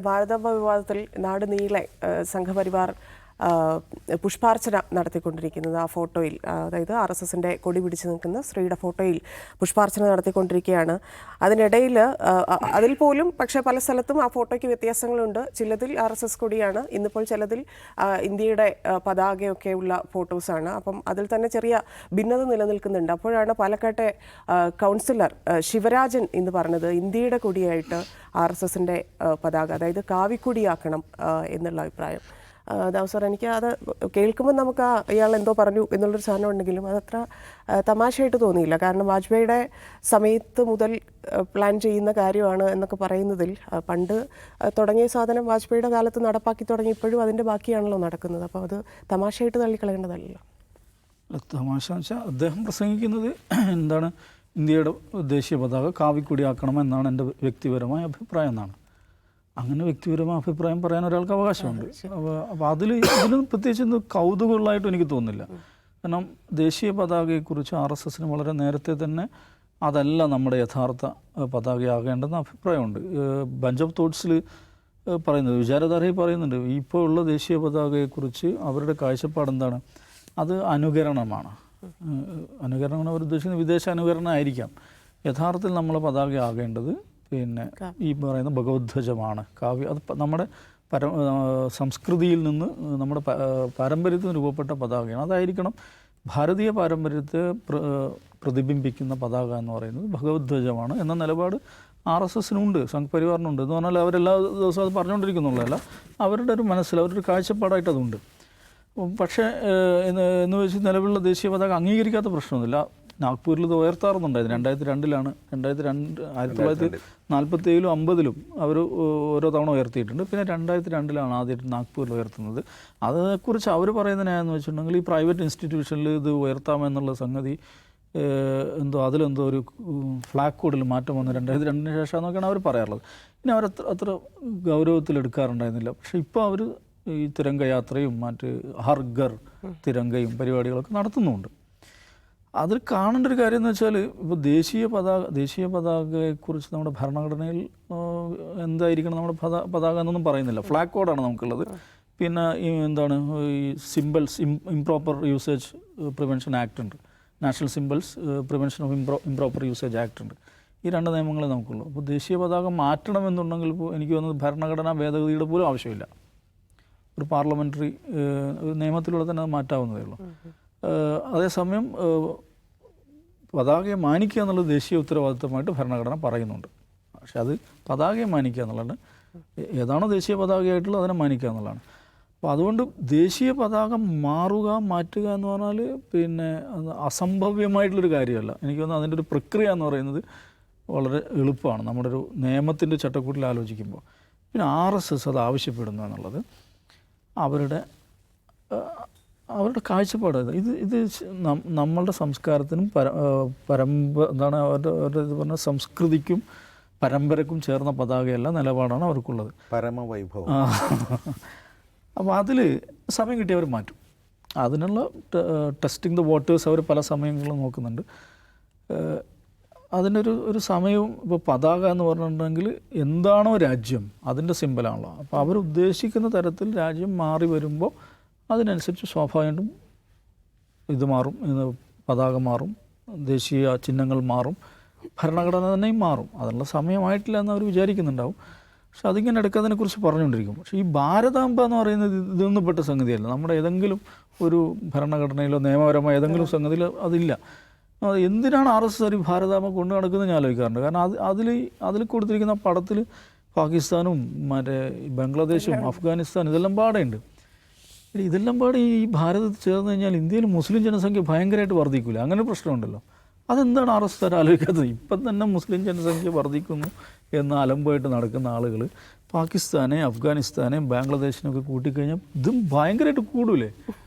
ഭാരതാംബ വിവാദത്തിൽ നാട് നീളെ സംഘപരിവാർ പുഷ്പാർച്ചന നടത്തിക്കൊണ്ടിരിക്കുന്നത്. ആ ഫോട്ടോയിൽ, അതായത് RSSന്റെ കൊടി പിടിച്ചു നിൽക്കുന്ന സ്ത്രീയുടെ ഫോട്ടോയിൽ പുഷ്പാർച്ചന നടത്തിക്കൊണ്ടിരിക്കുകയാണ്. അതിനിടയിൽ അതിൽ പോലും പക്ഷേ പല സ്ഥലത്തും ആ ഫോട്ടോയ്ക്ക് വ്യത്യാസങ്ങളുണ്ട്. ചിലതിൽ RSS കൊടിയാണ്, ഇന്നിപ്പോൾ ചിലതിൽ ഇന്ത്യയുടെ പതാകയൊക്കെയുള്ള ഫോട്ടോസാണ്. അപ്പം അതിൽ തന്നെ ചെറിയ ഭിന്നത നിലനിൽക്കുന്നുണ്ട്. അപ്പോഴാണ് പാലക്കാട്ടെ കൗൺസിലർ ശിവരാജൻ എന്ന് പറഞ്ഞത് ഇന്ത്യയുടെ കൊടിയായിട്ട് RSSന്റെ പതാക, അതായത് കാവിക്കൊടിയാക്കണം എന്നുള്ള അഭിപ്രായം. ദാവസർ, എനിക്ക് അത് കേൾക്കുമ്പോൾ നമുക്ക് ഇയാൾ എന്തോ പറഞ്ഞു എന്നുള്ളൊരു സാധനം ഉണ്ടെങ്കിലും അതത്ര തമാശയായിട്ട് തോന്നിയില്ല. കാരണം വാജ്പേയിയുടെ സമയത്ത് മുതൽ പ്ലാൻ ചെയ്യുന്ന കാര്യമാണ് എന്നൊക്കെ പറയുന്നതിൽ പണ്ട് തുടങ്ങിയ സാധനം വാജ്പേയിയുടെ കാലത്ത് നടപ്പാക്കി തുടങ്ങി ഇപ്പോഴും അതിൻ്റെ ബാക്കിയാണല്ലോ നടക്കുന്നത്. അപ്പോൾ അത് തമാശയായിട്ട് തള്ളിക്കളയേണ്ടതല്ലോ. തമാശ വെച്ചാൽ അദ്ദേഹം പ്രസംഗിക്കുന്നത് എന്താണ്, ഇന്ത്യയുടെ ദേശീയ പതാക കാവിക്കൊടിയാക്കണമെന്നാണ് എൻ്റെ വ്യക്തിപരമായ അഭിപ്രായം എന്നാണ്. അങ്ങനെ വ്യക്തിപരമായ അഭിപ്രായം പറയാൻ ഒരാൾക്ക് അവകാശമുണ്ട്. അപ്പോൾ ഇതിന് പ്രത്യേകിച്ച് കൗതുകമുള്ളതായിട്ട് എനിക്ക് തോന്നുന്നില്ല. കാരണം ദേശീയ പതാകയെക്കുറിച്ച് RSSന് വളരെ നേരത്തെ തന്നെ അതല്ല നമ്മുടെ യഥാർത്ഥ പതാകയാകേണ്ടെന്ന അഭിപ്രായമുണ്ട്. ബഞ്ച് ഓഫ് തോട്ട്സിൽ പറയുന്നത്, വിചാരധാരയിൽ പറയുന്നുണ്ട്, ഇപ്പോൾ ഉള്ള ദേശീയ പതാകയെക്കുറിച്ച് അവരുടെ കാഴ്ചപ്പാട് എന്താണ്, അത് അനുകരണമാണ്. അനുകരണം അവർ ഉദ്ദേശിക്കുന്നത് വിദേശ അനുകരണം ആയിരിക്കാം. യഥാർത്ഥത്തിൽ നമ്മളെ പതാകയാകേണ്ടത് പിന്നെ ഈ പറയുന്ന ഭഗവദ്ധ്വജമാണ്, കാവ്യ. അത് നമ്മുടെ സംസ്കൃതിയിൽ നിന്ന് നമ്മുടെ പാരമ്പര്യത്തിൽ രൂപപ്പെട്ട പതാകയാണ്. അതായിരിക്കണം ഭാരതീയ പാരമ്പര്യത്തെ പ്രതിബിംബിക്കുന്ന പതാക എന്ന് പറയുന്നത് ഭഗവദ്ധ്വജമാണ് എന്ന നിലപാട് RSSനുണ്ട്, സംഘപരിവാറിനുണ്ട്. എന്ന് പറഞ്ഞാൽ അവരെല്ലാ ദിവസവും അത് പറഞ്ഞുകൊണ്ടിരിക്കുന്നുള്ളതല്ല, അവരുടെ ഒരു മനസ്സിൽ അവരുടെ ഒരു കാഴ്ചപ്പാടായിട്ട് അതുണ്ട്. പക്ഷേ എന്ന് വെച്ച് നിലവിലുള്ള ദേശീയ പതാക അംഗീകരിക്കാത്ത പ്രശ്നമൊന്നുമില്ല. നാഗ്പൂരിൽ ഇത് ഉയർത്താറുന്നുണ്ടായിരുന്നു. 2002 1947-ലും 50-ലും അവർ ഓരോ തവണ ഉയർത്തിയിട്ടുണ്ട്. പിന്നെ 2002 ആദ്യമായിട്ട് നാഗ്പൂരിൽ ഉയർത്തുന്നത്. അതേക്കുറിച്ച് അവർ പറയുന്നതിനായെന്ന് വെച്ചിട്ടുണ്ടെങ്കിൽ ഈ പ്രൈവറ്റ് ഇൻസ്റ്റിറ്റ്യൂഷനിൽ ഇത് ഉയർത്താമെന്നുള്ള സംഗതി അതിലെന്തോ ഒരു ഫ്ലാഗ് കോഡിൽ മാറ്റം വന്നു 2002 ശേഷം എന്നൊക്കെയാണ് അവർ പറയാറുള്ളത്. പിന്നെ അവർ അത്ര ഗൗരവത്തിലെടുക്കാറുണ്ടായിരുന്നില്ല. പക്ഷേ ഇപ്പോൾ അവർ ഈ തിരംഗയാത്രയും മറ്റ് ഹർഗർ തിരങ്കയും പരിപാടികളൊക്കെ നടത്തുന്നുമുണ്ട്. അതിൽ കാണേണ്ട ഒരു കാര്യം എന്ന് വെച്ചാൽ, ഇപ്പോൾ ദേശീയ പതാകയെക്കുറിച്ച് നമ്മുടെ ഭരണഘടനയിൽ എന്തായിരിക്കണം നമ്മുടെ പതാക എന്നൊന്നും പറയുന്നില്ല. ഫ്ലാഗ് കോഡാണ് നമുക്കുള്ളത്. പിന്നെ എന്താണ് ഈ symbols improper usage prevention act ഉണ്ട്, national symbols prevention of improper usage act ഉണ്ട്. ഈ 2 നിയമങ്ങളെ നമുക്കുള്ളൂ. അപ്പോൾ ദേശീയ പതാക മാറ്റണമെന്നുണ്ടെങ്കിൽ ഇപ്പോൾ എനിക്ക് തോന്നുന്നത് ഭരണഘടനാ ഭേദഗതിയുടെ പോലും ആവശ്യമില്ല. ഒരു പാർലമെൻ്ററി നിയമത്തിലൂടെ തന്നെ അത് മാറ്റാവുന്നതേ ഉള്ളൂ. അതേസമയം പതാകയെ മാനിക്കുക എന്നുള്ളത് ദേശീയ ഉത്തരവാദിത്തമായിട്ട് ഭരണഘടന പറയുന്നുണ്ട്. പക്ഷെ അത് പതാകയെ മാനിക്കുക എന്നുള്ളതാണ്, ഏതാണോ ദേശീയ പതാകയായിട്ടുള്ളത് അതിനെ മാനിക്കുക എന്നുള്ളതാണ്. അപ്പോൾ അതുകൊണ്ട് ദേശീയ പതാക മാറ്റുക എന്ന് പറഞ്ഞാൽ പിന്നെ അസംഭവ്യമായിട്ടുള്ളൊരു കാര്യമല്ല. എനിക്ക് തോന്നുന്നു അതിൻ്റെ ഒരു പ്രക്രിയ എന്ന് പറയുന്നത് വളരെ എളുപ്പമാണ് നമ്മുടെ ഒരു നിയമത്തിൻ്റെ ചട്ടക്കൂട്ടിൽ ആലോചിക്കുമ്പോൾ. പിന്നെ RSS അത് ആവശ്യപ്പെടുന്നു എന്നുള്ളത് അവരുടെ കാഴ്ചപ്പാട്. ഇത് നമ്മളുടെ സംസ്കാരത്തിനും എന്താണ് അവരുടെ ഇത് പറഞ്ഞ സംസ്കൃതിക്കും പരമ്പരക്കും ചേർന്ന പതാകയല്ല നിലപാടാണ് അവർക്കുള്ളത്. പരമവൈഭവം. അപ്പോൾ അതിൽ സമയം കിട്ടിയവർ മാറ്റും. അതിനുള്ള ടെസ്റ്റിംഗ് ദ വോട്ടേഴ്സ് അവർ പല സമയങ്ങളും നോക്കുന്നുണ്ട്. അതിനൊരു സമയവും ഇപ്പോൾ പതാക എന്ന് പറഞ്ഞിട്ടുണ്ടെങ്കിൽ എന്താണോ രാജ്യം അതിൻ്റെ സിമ്പലാണല്ലോ. അപ്പോൾ അവർ ഉദ്ദേശിക്കുന്ന തരത്തിൽ രാജ്യം മാറി വരുമ്പോൾ അതിനനുസരിച്ച് സ്വാഭാവികമായിട്ടും ഇത് മാറും, പതാക മാറും, ദേശീയ ചിഹ്നങ്ങൾ മാറും, ഭരണഘടന തന്നെയും മാറും. അതിനുള്ള സമയമായിട്ടില്ല എന്ന് അവർ വിചാരിക്കുന്നുണ്ടാവും. പക്ഷെ അതിങ്ങനെ എടുക്കുന്നതിനെക്കുറിച്ച് പറഞ്ഞുകൊണ്ടിരിക്കും. പക്ഷേ ഈ ഭാരതാംബ എന്ന് പറയുന്നത് ഇതൊന്നും പെട്ട സംഗതിയല്ല. നമ്മുടെ ഏതെങ്കിലും ഒരു ഭരണഘടനയിലോ നിയമപരമായ ഏതെങ്കിലും സംഗതിയിലോ അതില്ല. എന്തിനാണ് RSS ഒരു ഭാരതാംബ കൊണ്ടു നടക്കുന്നത് ഞാൻ ആലോചിക്കാറുണ്ട്. കാരണം അതിൽ കൊടുത്തിരിക്കുന്ന പടത്തിൽ പാകിസ്ഥാനും മറ്റേ ബംഗ്ലാദേശും അഫ്ഗാനിസ്ഥാനും ഇതെല്ലാം പാടെയുണ്ട്. ഇതെല്ലാം പാടെ ഈ ഭാരതത്തിൽ ചേർന്ന് കഴിഞ്ഞാൽ ഇന്ത്യയിൽ മുസ്ലിം ജനസംഖ്യ ഭയങ്കരമായിട്ട് വർദ്ധിക്കില്ല. അങ്ങനെ പ്രശ്നമുണ്ടല്ലോ. അതെന്താണ് RSS ആലോചിക്കാത്തത്? ഇപ്പം തന്നെ മുസ്ലിം ജനസംഖ്യ വർദ്ധിക്കുന്നു എന്ന അലമ്പായിട്ട് നടക്കുന്ന ആളുകൾ പാകിസ്ഥാനെ അഫ്ഗാനിസ്ഥാനെ ബംഗ്ലാദേശിനൊക്കെ കൂട്ടിക്കഴിഞ്ഞാൽ ഇതും ഭയങ്കരമായിട്ട് കൂടൂലേ?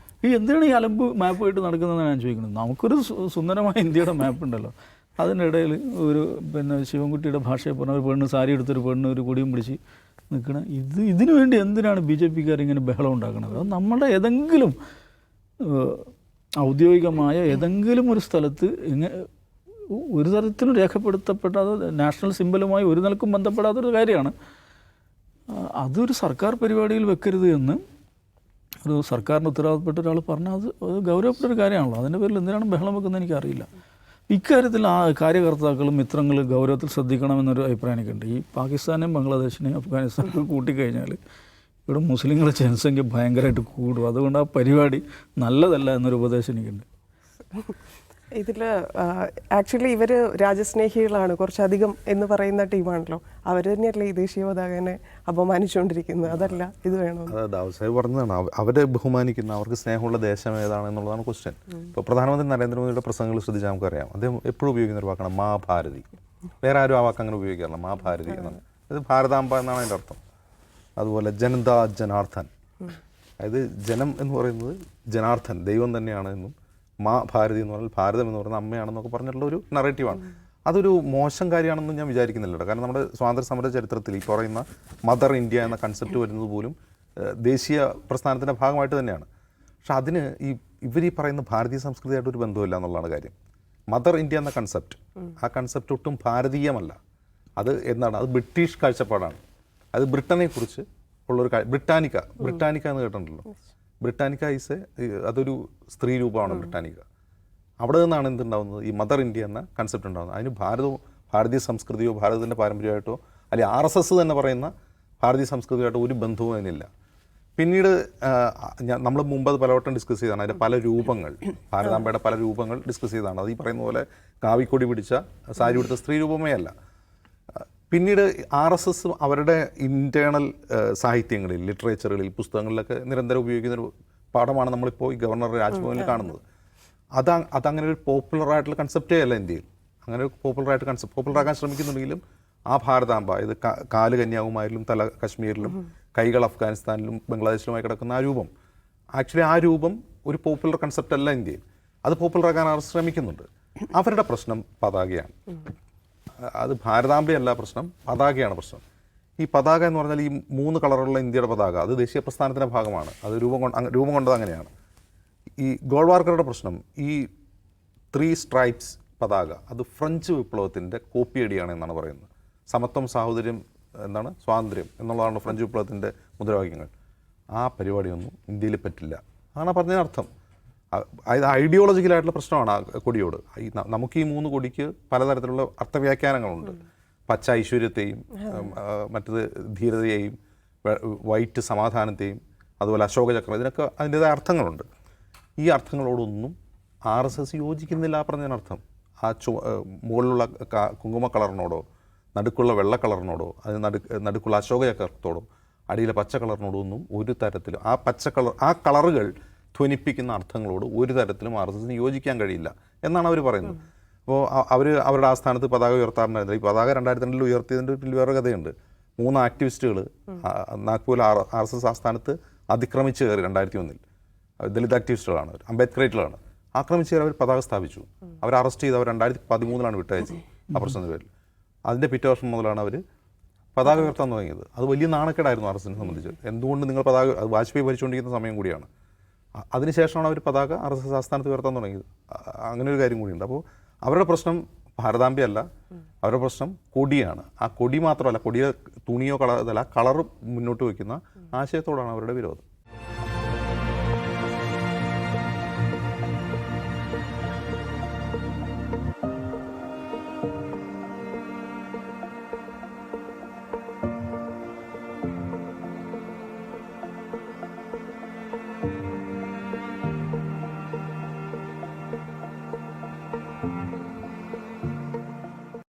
എന്തിനാണ് ഈ അലമ്പ് മാപ്പായിട്ട് നടക്കുന്നതെന്ന് ഞാൻ ചോദിക്കുന്നത്. നമുക്കൊരു സുന്ദരമായ ഇന്ത്യയുടെ മാപ്പ് ഉണ്ടല്ലോ, അതിനിടയിൽ ഒരു പിന്നെ ശിവൻകുട്ടിയുടെ ഭാഷയെ പറഞ്ഞ ഒരു പെണ്ണ് സാരി എടുത്തൊരു പെണ്ണ് ഒരു കൊടിയും പിടിച്ച് നിൽക്കണം. ഇതിനു വേണ്ടി എന്തിനാണ് BJPക്കാർ ഇങ്ങനെ ബഹളം ഉണ്ടാക്കുന്നത്? അത് നമ്മുടെ ഏതെങ്കിലും ഔദ്യോഗികമായ ഏതെങ്കിലും ഒരു സ്ഥലത്ത് ഒരു തരത്തിലും രേഖപ്പെടുത്തപ്പെടാതെ നാഷണൽ സിംബലുമായി ഒരു നിലക്കും ബന്ധപ്പെടാത്തൊരു കാര്യമാണ്. അതൊരു സർക്കാർ പരിപാടിയിൽ വെക്കരുത് എന്ന് ഒരു സർക്കാരിൻ്റെ ഉത്തരവാദിത്തപ്പെട്ട ഒരാൾ പറഞ്ഞാൽ അത് ഗൗരവപ്പെട്ട ഒരു കാര്യമാണല്ലോ. അതിൻ്റെ പേരിൽ എന്തിനാണ് ബഹളം വെക്കുന്നത് എനിക്കറിയില്ല. ഇക്കാര്യത്തിൽ ആ കാര്യകർത്താക്കളും മിത്രങ്ങളും ഗൗരവത്തിൽ ശ്രദ്ധിക്കണമെന്നൊരു അഭിപ്രായം എനിക്കുണ്ട്. ഈ പാകിസ്ഥാനെയും ബംഗ്ലാദേശിനെയും അഫ്ഗാനിസ്ഥാനെയും കൂട്ടിക്കഴിഞ്ഞാൽ ഇവിടെ മുസ്ലിങ്ങളുടെ ജനസംഖ്യ ഭയങ്കരമായിട്ട് കൂടും. അതുകൊണ്ട് ആ പരിപാടി നല്ലതല്ല എന്നൊരു ഉപദേശം എനിക്കുണ്ട്. ഇതിൽ ആക്ച്വലി ഇവർ രാജ്യസ്നേഹികളാണ് കുറച്ചധികം എന്ന് പറയുന്ന ടീമാണല്ലോ. അവർ തന്നെയല്ലേ ഈ ദേശീയ പതാകനെ അപമാനിച്ചുകൊണ്ടിരിക്കുന്നത്. അതല്ല ഇത് വേണോ? അതായത് അവസാനം പറഞ്ഞതാണ്, അവരെ ബഹുമാനിക്കുന്ന, അവർക്ക് സ്നേഹമുള്ള ദേശം ഏതാണ് എന്നുള്ളതാണ് ക്വസ്റ്റ്യൻ. ഇപ്പോൾ പ്രധാനമന്ത്രി നരേന്ദ്രമോദിയുടെ പ്രസംഗങ്ങൾ ശ്രദ്ധിച്ചാൽ നമുക്കറിയാം, അദ്ദേഹം എപ്പോഴും ഉപയോഗിക്കുന്ന ഒരു വാക്കാണ് മാ ഭാരതി. വേറെ ആരും ആ വാക്ക് അങ്ങനെ ഉപയോഗിക്കാറില്ല, മാ ഭാരതി എന്നാണ്. ഇത് ഭാരതാംബ എന്നാണ് അതിൻ്റെ അർത്ഥം. അതുപോലെ ജനതാ ജനാർദ്ദൻ, അതായത് ജനം എന്ന് പറയുന്നത് ജനാർദ്ദൻ ദൈവം തന്നെയാണ് എന്നും, മാ ഭാരതി എന്ന് പറഞ്ഞാൽ ഭാരതം എന്ന് പറയുന്നത് അമ്മയാണെന്നൊക്കെ പറഞ്ഞിട്ടുള്ള ഒരു നറേറ്റീവാണ്. അതൊരു മോശം കാര്യമാണെന്ന് ഞാൻ വിചാരിക്കുന്നില്ല. കാരണം നമ്മുടെ സ്വാതന്ത്ര്യ സമര ചരിത്രത്തിൽ ഈ പറയുന്ന മദർ ഇന്ത്യ എന്ന കൺസെപ്റ്റ് വരുന്നത് പോലും ദേശീയ പ്രസ്ഥാനത്തിൻ്റെ ഭാഗമായിട്ട് തന്നെയാണ്. പക്ഷെ അതിന് ഇവർ ഈ പറയുന്ന ഭാരതീയ സംസ്കൃതിയായിട്ടൊരു ബന്ധമില്ല എന്നുള്ളതാണ് കാര്യം. മദർ ഇന്ത്യ എന്ന കൺസെപ്റ്റ്, ആ കൺസെപ്റ്റ് ഒട്ടും ഭാരതീയമല്ല. അത് എന്താണ്, അത് ബ്രിട്ടീഷ് കാഴ്ചപ്പാടാണ്. അത് ബ്രിട്ടനെക്കുറിച്ച് ഉള്ളൊരു ബ്രിട്ടാനിക്ക എന്ന് കേട്ടിട്ടുണ്ടല്ലോ. ബ്രിട്ടാനിക്ക അതൊരു സ്ത്രീ രൂപമാണ് ബ്രിട്ടാനിക്ക. അവിടെ നിന്നാണ് എന്തുണ്ടാവുന്നത്, ഈ മദർ ഇന്ത്യ എന്ന കൺസെപ്റ്റ് ഉണ്ടാകുന്നത്. അതിന് ഭാരതീയ സംസ്കൃതിയോ ഭാരതത്തിൻ്റെ പാരമ്പര്യമായിട്ടോ അല്ലെങ്കിൽ RSS തന്നെ പറയുന്ന ഭാരതീയ സംസ്കൃതിയായിട്ടോ ഒരു ബന്ധവും അതിനില്ല. പിന്നീട് നമ്മൾ മുമ്പ് അത് പലവട്ടം ഡിസ്കസ് ചെയ്തതാണ്. അതിൻ്റെ പല രൂപങ്ങൾ, ഭാരതാംബയുടെ പല രൂപങ്ങൾ ഡിസ്കസ് ചെയ്തതാണ്. അത് ഈ പറയുന്ന പോലെ കാവിക്കൊടി പിടിച്ച സാരി ഉടുത്ത സ്ത്രീ രൂപമേ അല്ല. പിന്നീട് RSS അവരുടെ ഇൻറ്റേർണൽ സാഹിത്യങ്ങളിൽ, ലിറ്ററേച്ചറുകളിൽ, പുസ്തകങ്ങളിലൊക്കെ നിരന്തരം ഉപയോഗിക്കുന്നൊരു പാഠമാണ് നമ്മളിപ്പോൾ ഈ ഗവർണർ രാജ്ഭവനിൽ കാണുന്നത്. അതങ്ങനെ ഒരു പോപ്പുലറായിട്ടുള്ള കൺസെപ്റ്റേ അല്ല ഇന്ത്യയിൽ. അങ്ങനെ ഒരു പോപ്പുലറാക്കാൻ ശ്രമിക്കുന്നുണ്ടെങ്കിലും ആ ഭാരതാംബ, ഇത് കാല് കന്യാകുമാരിലും തല കശ്മീരിലും കൈകൾ അഫ്ഗാനിസ്ഥാനിലും ബംഗ്ലാദേശിലുമായി കിടക്കുന്ന ആ രൂപം, ആക്ച്വലി ആ രൂപം ഒരു പോപ്പുലർ കൺസെപ്റ്റ് അല്ല ഇന്ത്യയിൽ. അത് പോപ്പുലറാക്കാൻ അവർ ശ്രമിക്കുന്നുണ്ട്. അവരുടെ പ്രശ്നം പതാകയാണ്. അത് ഭാരതാംബയല്ല പ്രശ്നം, പതാകയാണ് പ്രശ്നം. ഈ പതാക എന്ന് പറഞ്ഞാൽ ഈ 3 കളറുള്ള ഇന്ത്യയുടെ പതാക, അത് ദേശീയ പ്രസ്ഥാനത്തിൻ്റെ ഭാഗമാണ്. അത് രൂപം കൊണ്ടത് അങ്ങനെയാണ്. ഈ ഗോൾവാർക്കറുടെ പ്രശ്നം, ഈ 3 സ്ട്രൈപ്സ് പതാക, അത് ഫ്രഞ്ച് വിപ്ലവത്തിൻ്റെ കോപ്പിയടിയാണ് എന്നാണ് പറയുന്നത്. സമത്വം, സാഹോദര്യം, എന്താണ് സ്വാതന്ത്ര്യം എന്നുള്ളതാണ് ഫ്രഞ്ച് വിപ്ലവത്തിൻ്റെ മുദ്രാവാക്യങ്ങൾ. ആ പരിപാടിയൊന്നും ഇന്ത്യയിൽ പറ്റില്ല അതാണ് പറഞ്ഞതിനർത്ഥം. അതായത് ഐഡിയോളജിക്കലായിട്ടുള്ള പ്രശ്നമാണ് ആ കൊടിയോട്. നമുക്ക് ഈ 3 കൊടിക്ക് പലതരത്തിലുള്ള അർത്ഥവ്യാഖ്യാനങ്ങളുണ്ട്. പച്ച ഐശ്വര്യത്തെയും, മറ്റത് ധീരതയെയും, വൈറ്റ് സമാധാനത്തെയും, അതുപോലെ അശോകചക്രം, ഇതിനൊക്കെ അതിൻ്റേതായ അർത്ഥങ്ങളുണ്ട്. ഈ അർത്ഥങ്ങളോടൊന്നും RSS യോജിക്കുന്നില്ല പറഞ്ഞതിനർത്ഥം. ആ മുകളിലുള്ള കുങ്കുമ കളറിനോടോ, നടുക്കുള്ള വെള്ള കളറിനോടോ, അത് നടുക്കുള്ള അശോകചക്രത്തോടോ, അടിയിലെ പച്ച കളറിനോടോ ഒന്നും ഒരു തരത്തിലും ആ കളറുകൾ ധ്വനിപ്പിക്കുന്ന അർത്ഥങ്ങളോട് ഒരു തരത്തിലും RSSന് യോജിക്കാൻ കഴിയില്ല എന്നാണ് അവർ പറയുന്നത്. അപ്പോൾ അവർ അവരുടെ ആസ്ഥാനത്ത് പതാക ഉയർത്താറുണ്ടായിരുന്നില്ല. ഈ പതാക 2002 ഉയർത്തിയതിൻ്റെ പിന്നിൽ വേറെ കഥയുണ്ട്. 3 ആക്ടിവിസ്റ്റുകൾ നാഗ്പൂർ RSS ആസ്ഥാനത്ത് അതിക്രമിച്ച് കയറി 2001 ദലിത് ആക്ടിവിസ്റ്റുകളാണ് അവർ, അംബേദ്കറേറ്റിലാണ്. ആക്രമിച്ച് കയറി അവർ പതാക സ്ഥാപിച്ചു. അവർ അറസ്റ്റ് ചെയ്ത് അവർ 2013 വിട്ടയച്ചത് ആ പ്രശ്നത്തിൻ്റെ പേരിൽ. അതിൻ്റെ പിറ്റേ വർഷം മുതലാണ് അവർ പതാക ഉയർത്താൻ തുടങ്ങിയത്. അത് വലിയ നാണക്കേടായിരുന്നു RSSനെ സംബന്ധിച്ച്. എന്തുകൊണ്ട് നിങ്ങൾ പതാക, അത് വാജ്പേയി ഭരിച്ചുകൊണ്ടിരിക്കുന്ന സമയം കൂടിയാണ്. അതിനുശേഷമാണ് അവർ പതാക RSS ആസ്ഥാനത്ത് ഉയർത്താൻ തുടങ്ങിയത്. അങ്ങനെ ഒരു കാര്യം കൂടിയുണ്ട്. അപ്പോൾ അവരുടെ പ്രശ്നം ഭാരതാംബയല്ല, അവരുടെ പ്രശ്നം കൊടിയാണ്. ആ കൊടി മാത്രമല്ല, കൊടിയെ തുണിയോ കളറോ കളർ മുന്നോട്ട് വയ്ക്കുന്ന ആശയത്തോടാണ് അവരുടെ വിരോധം.